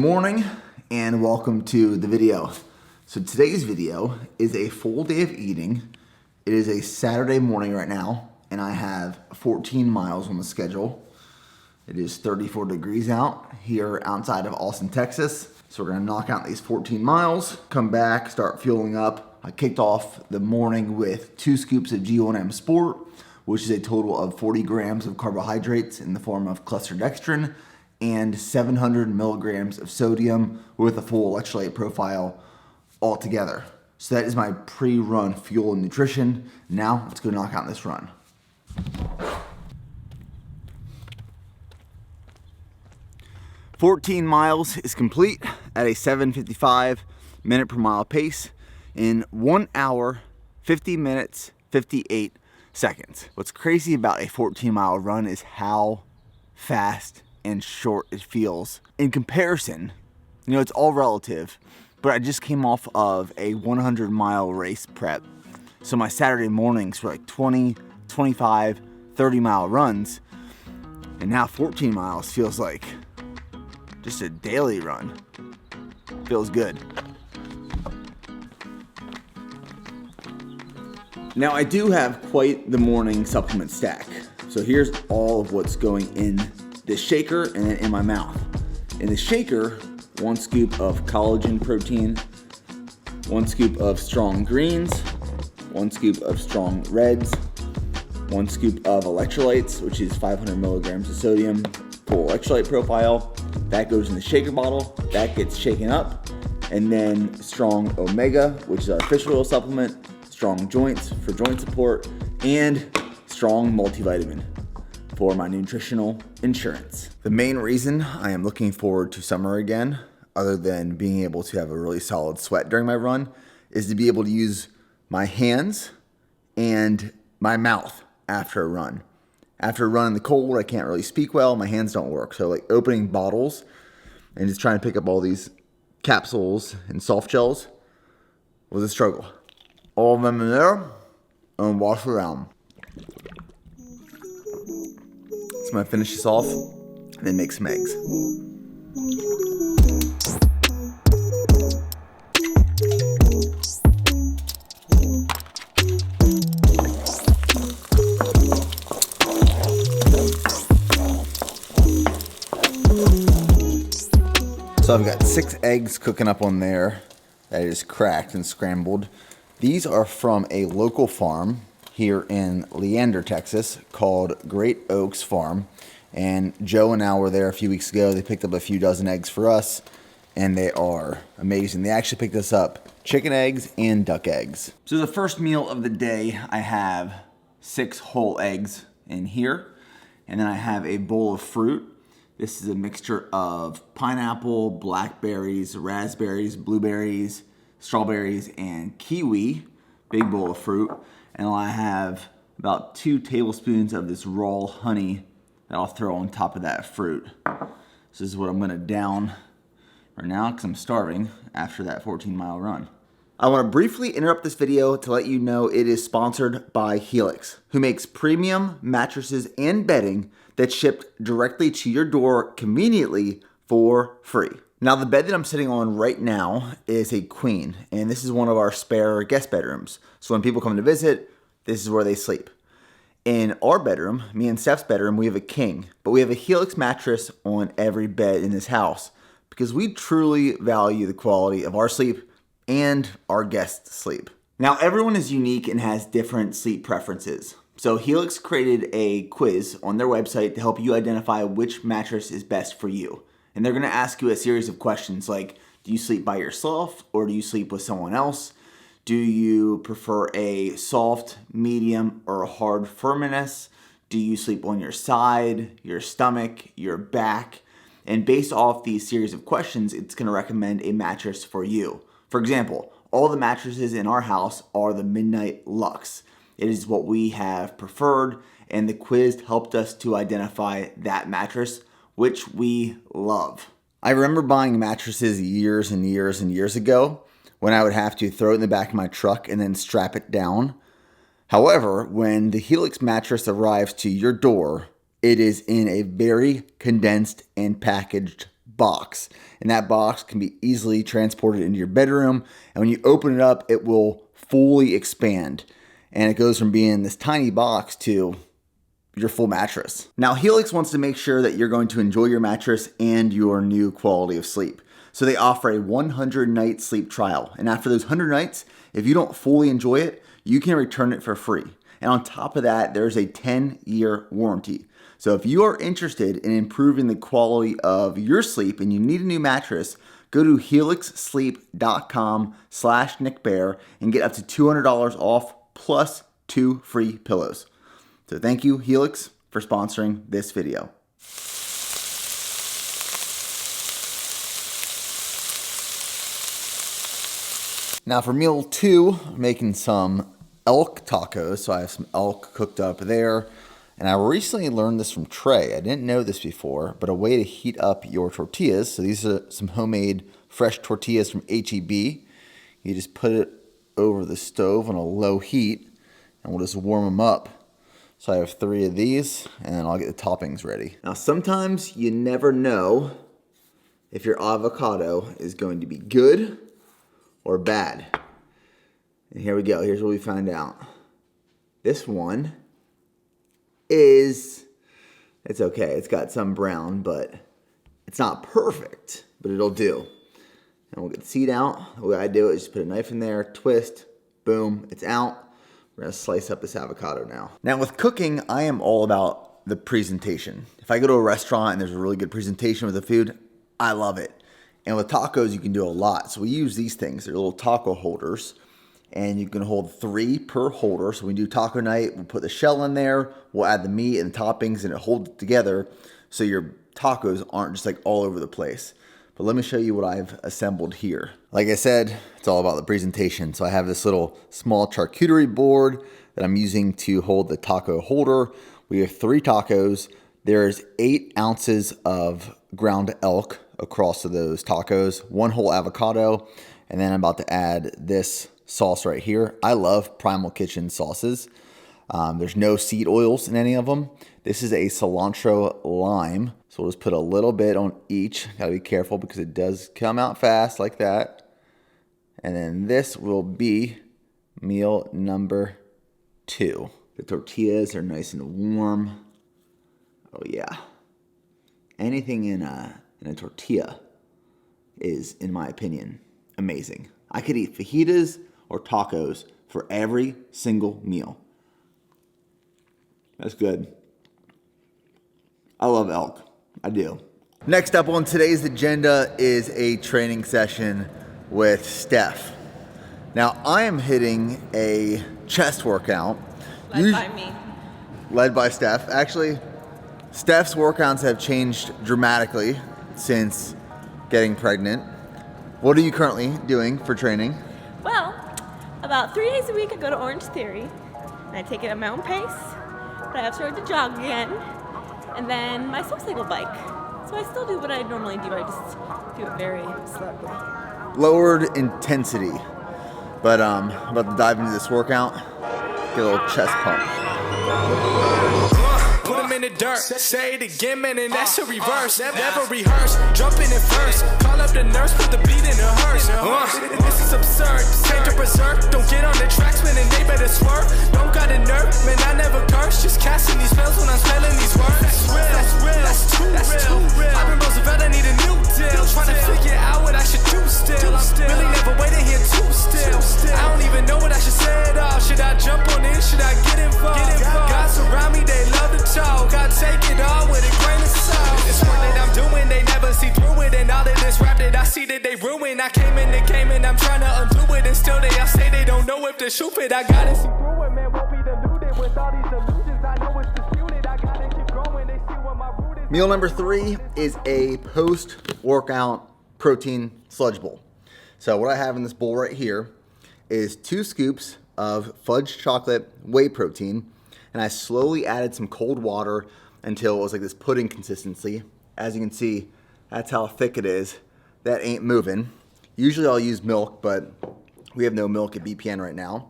morning and welcome to the video. So today's video is a full day of eating. It is a Saturday morning right now and I have 14 miles on the schedule. It is 34 degrees out here outside of Austin, Texas. So we're gonna knock out these 14 miles, come back, start fueling up. I kicked off the morning with 2 scoops of G1M Sport, which is a total of 40 grams of carbohydrates in the form of cluster dextrin and 700 milligrams of sodium with a full electrolyte profile altogether. So that is my pre-run fuel and nutrition. Now let's go knock out this run. "14 miles is complete at a 7:55 minute per mile pace in 1 hour, 50 minutes, 58 seconds. What's crazy about a 14-mile run is how fast and short it feels. In comparison, it's all relative, but I just came off of a 100-mile race prep. So my Saturday mornings were like 20, 25, 30-mile runs, and now 14 miles feels like just a daily run. Feels good. Now I do have quite the morning supplement stack. So here's all of what's going in this shaker and then in my mouth. In the shaker, 1 scoop of collagen protein, 1 scoop of strong greens, 1 scoop of strong reds, 1 scoop of electrolytes, which is 500 milligrams of sodium, full electrolyte profile. That goes in the shaker bottle, that gets shaken up, and then strong omega, which is our fish oil supplement, strong joints for joint support, and strong multivitamin for my nutritional insurance. The main reason I am looking forward to summer again, other than being able to have a really solid sweat during my run, is to be able to use my hands and my mouth after a run. After a run in the cold, I can't really speak well, my hands don't work. So like opening bottles and just trying to pick up all these capsules and soft gels was a struggle. All of them in there and wash around. So I'm gonna finish this off and then make some eggs. So I've got 6 eggs cooking up on there that is cracked and scrambled. These are from a local farm here in Leander, Texas, called Great Oaks Farm. And Joe and I were there a few weeks ago. They picked up a few dozen eggs for us, and they are amazing. They actually picked us up chicken eggs and duck eggs. So the first meal of the day, I have 6 whole eggs in here, and then I have a bowl of fruit. This is a mixture of pineapple, blackberries, raspberries, blueberries, strawberries, and kiwi. Big bowl of fruit. And I have about 2 tablespoons of this raw honey that I'll throw on top of that fruit. This is what I'm gonna down right now because I'm starving after that 14-mile run. I wanna briefly interrupt this video to let you know it is sponsored by Helix, who makes premium mattresses and bedding that's shipped directly to your door conveniently for free. Now the bed that I'm sitting on right now is a queen, and this is one of our spare guest bedrooms. So when people come to visit, this is where they sleep. In our bedroom, me and Steph's bedroom, we have a king, but we have a Helix mattress on every bed in this house because we truly value the quality of our sleep and our guests' sleep. Now everyone is unique and has different sleep preferences. So Helix created a quiz on their website to help you identify which mattress is best for you. And they're gonna ask you a series of questions like, do you sleep by yourself or do you sleep with someone else? Do you prefer a soft, medium, or a hard firmness? Do you sleep on your side, your stomach, your back? And based off these series of questions, it's gonna recommend a mattress for you. For example, all the mattresses in our house are the Midnight Luxe. It is what we have preferred, and the quiz helped us to identify that mattress, which we love. I remember buying mattresses years and years and years ago when I would have to throw it in the back of my truck and then strap it down. However, when the Helix mattress arrives to your door, it is in a very condensed and packaged box. And that box can be easily transported into your bedroom. And when you open it up, it will fully expand. And it goes from being this tiny box to your full mattress. Now, Helix wants to make sure that you're going to enjoy your mattress and your new quality of sleep. So they offer a 100-night sleep trial. And after those 100 nights, if you don't fully enjoy it, you can return it for free. And on top of that, there's a 10-year warranty. So if you are interested in improving the quality of your sleep and you need a new mattress, go to helixsleep.com/nickbear and get up to $200 off plus 2 free pillows. So thank you, Helix, for sponsoring this video. Now for meal 2, I'm making some elk tacos. So I have some elk cooked up there. And I recently learned this from Trey. I didn't know this before, but a way to heat up your tortillas. So these are some homemade fresh tortillas from H-E-B. You just put it over the stove on a low heat and we'll just warm them up. So I have 3 of these and then I'll get the toppings ready. Now sometimes you never know if your avocado is going to be good or bad. And here we go. Here's what we found out. This one it's okay. It's got some brown, but it's not perfect, but it'll do. And we'll get the seed out. The way I do it is just put a knife in there, twist, boom, it's out. We're gonna slice up this avocado now. Now with cooking, I am all about the presentation. If I go to a restaurant and there's a really good presentation with the food, I love it. And with tacos, you can do a lot. So we use these things. They're little taco holders. And you can hold 3 per holder. So when we do taco night, we'll put the shell in there, we'll add the meat and the toppings, and it holds it together so your tacos aren't just like all over the place. But let me show you what I've assembled here. Like I said, it's all about the presentation. So I have this little small charcuterie board that I'm using to hold the taco holder. We have 3 tacos. There's 8 ounces of ground elk across to those tacos, 1 whole avocado, and then I'm about to add this sauce right here. I love Primal Kitchen sauces. There's no seed oils in any of them. This is a cilantro lime. So we'll just put a little bit on each. Gotta be careful because it does come out fast like that. And then this will be meal number 2. The tortillas are nice and warm. Oh yeah. Anything in a tortilla is, in my opinion, amazing. I could eat fajitas or tacos for every single meal. That's good. I love elk. I do. Next up on today's agenda is a training session with Steph. Now, I am hitting a chest workout. Led by me. Led by Steph. Actually, Steph's workouts have changed dramatically since getting pregnant. What are you currently doing for training? Well, about 3 days a week I go to Orange Theory, and I take it at my own pace, but I have started to jog again, and then my SoulCycle bike. So I still do what I normally do, I just do it very slowly. Lowered intensity. But I'm about to dive into this workout, get a little chest pump. Put them in the dirt, say it again, man, and that's a reverse. Never rehearse, jumping in first. Call up the nurse, put the beat in the hearse. This is absurd, came to berserk. Don't get on the tracks, man, and they better swerve. Don't got a nerve, man, I never curse. Just casting these spells when I'm spelling these words. That's real, that's too real. I've been Roosevelt, I need a new deal. Trying to figure out what I should do still. I'm really never waiting here too still. I don't even know what I should say at all. Should I jump on in? Should I get involved? Guys around me, they love to talk. I take it all with a grain of salt. This work that I'm doing, they never see through it. And all of this rap that I see that they ruin. I came in the game and I'm trying to undo it. And still they all say they don't know if to shoot it. I gotta see through it, man. Won't be deluded with all these illusions. I know it's disputed. I gotta keep growing. They see what my root is. Meal number 3 is a post-workout protein sludge bowl. So what I have in this bowl right here is 2 scoops of fudge chocolate whey protein, and I slowly added some cold water until it was like this pudding consistency. As you can see, that's how thick it is. That ain't moving. Usually I'll use milk, but we have no milk at BPN right now.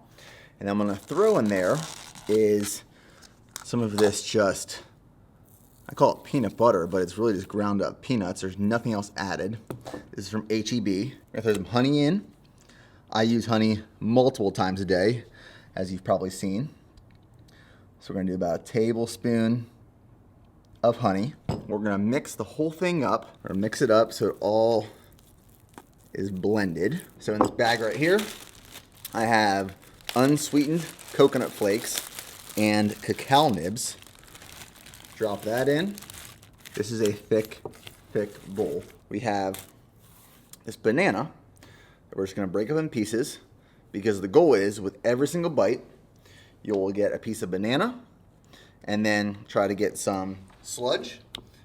And I'm gonna throw in there is some of this just I call it peanut butter, but it's really just ground up peanuts. There's nothing else added. This is from H-E-B. I'm gonna throw some honey in. I use honey multiple times a day, as you've probably seen. So we're gonna do about a tablespoon of honey. We're gonna mix the whole thing up. We're gonna mix it up so it all is blended. So in this bag right here, I have unsweetened coconut flakes and cacao nibs. Drop that in. This is a thick bowl. We have this banana that we're just gonna break up in pieces, because the goal is with every single bite, you'll get a piece of banana and then try to get some sludge,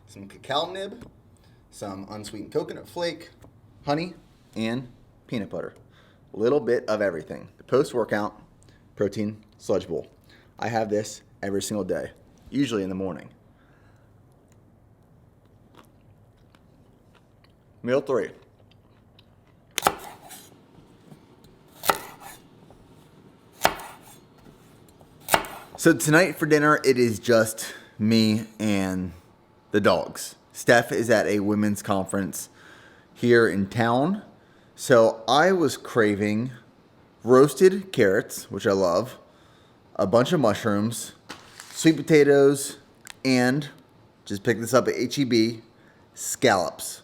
some cacao nib, some unsweetened coconut flake, honey, and peanut butter. A little bit of everything. The post-workout protein sludge bowl. I have this every single day, usually in the morning. Meal 3. So tonight for dinner, it is just me and the dogs. Steph is at a women's conference here in town. So I was craving roasted carrots, which I love, a bunch of mushrooms, sweet potatoes, and just picked this up at H-E-B, scallops.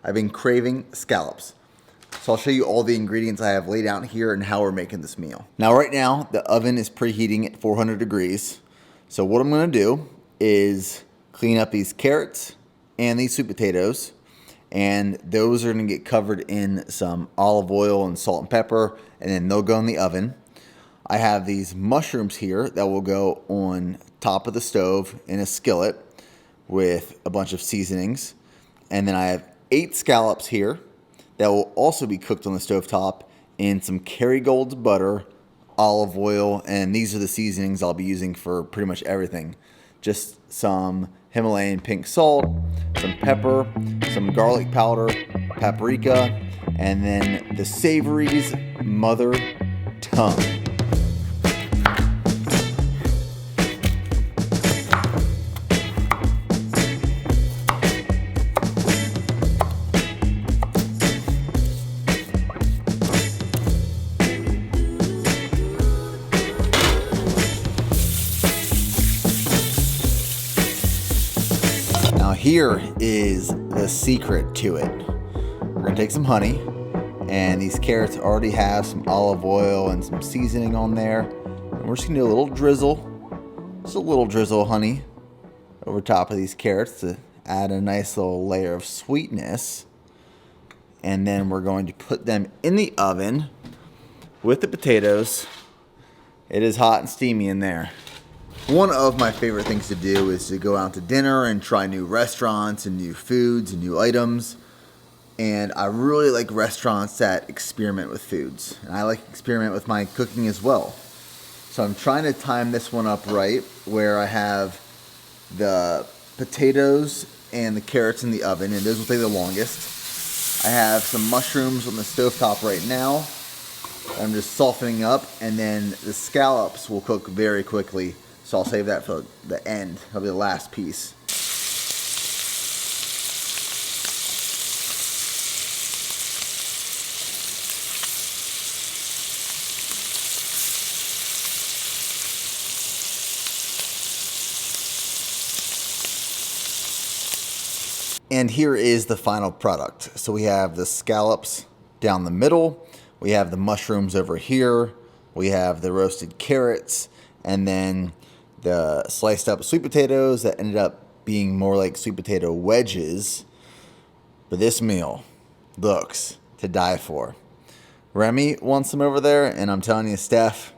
I've been craving scallops. So I'll show you all the ingredients I have laid out here and how we're making this meal. Now right now, the oven is preheating at 400 degrees. So what I'm gonna do is clean up these carrots and these sweet potatoes, and those are gonna get covered in some olive oil and salt and pepper, and then they'll go in the oven. I have these mushrooms here that will go on top of the stove in a skillet with a bunch of seasonings. And then I have 8 scallops here that will also be cooked on the stovetop in some Kerrygold's butter, olive oil, and these are the seasonings I'll be using for pretty much everything. Just some Himalayan pink salt, some pepper, some garlic powder, paprika, and then the savory's mother tongue. Now here is the secret to it. We're gonna take some honey, and these carrots already have some olive oil and some seasoning on there. And we're just gonna do a little drizzle, just a little drizzle of honey over top of these carrots to add a nice little layer of sweetness. And then we're going to put them in the oven with the potatoes. It is hot and steamy in there. One of my favorite things to do is to go out to dinner and try new restaurants and new foods and new items. And I really like restaurants that experiment with foods. And I like to experiment with my cooking as well. So I'm trying to time this one up right, where I have the potatoes and the carrots in the oven, and those will take the longest. I have some mushrooms on the stovetop right now. I'm just softening up, and then the scallops will cook very quickly. So I'll save that for the end. That'll be the last piece. And here is the final product. So we have the scallops down the middle. We have the mushrooms over here. We have the roasted carrots, and then the sliced up sweet potatoes that ended up being more like sweet potato wedges. But this meal looks to die for. Remy wants some over there, and I'm telling you, Steph,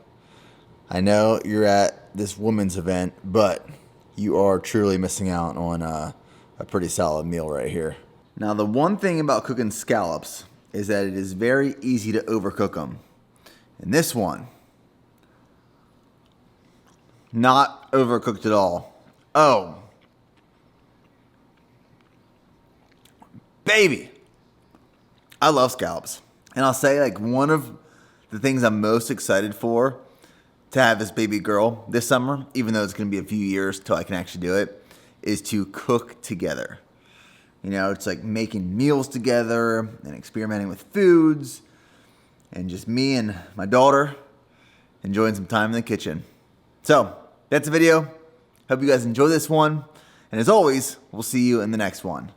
I know you're at this women's event, but you are truly missing out on a pretty solid meal right here. Now, the one thing about cooking scallops is that it is very easy to overcook them. And this one, not overcooked at all. Oh, baby. I love scallops. And I'll say, like, one of the things I'm most excited to have this baby girl this summer, even though it's going to be a few years till I can actually do it, is to cook together. You know, it's like making meals together and experimenting with foods, and just me and my daughter enjoying some time in the kitchen. So, that's the video. Hope you guys enjoy this one. And as always, we'll see you in the next one.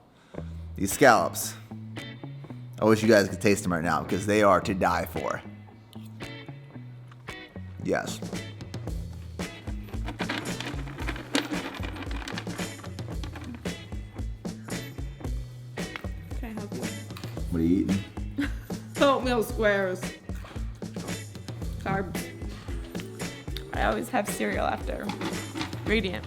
These scallops, I wish you guys could taste them right now because they are to die for. Yes. Can I help you? What are you eating? Oatmeal squares. Carbs. I always have cereal after. Radiant.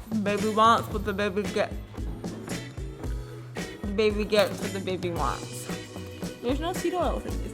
The baby wants what the baby gets. The baby gets what the baby wants. There's no seed oils in these.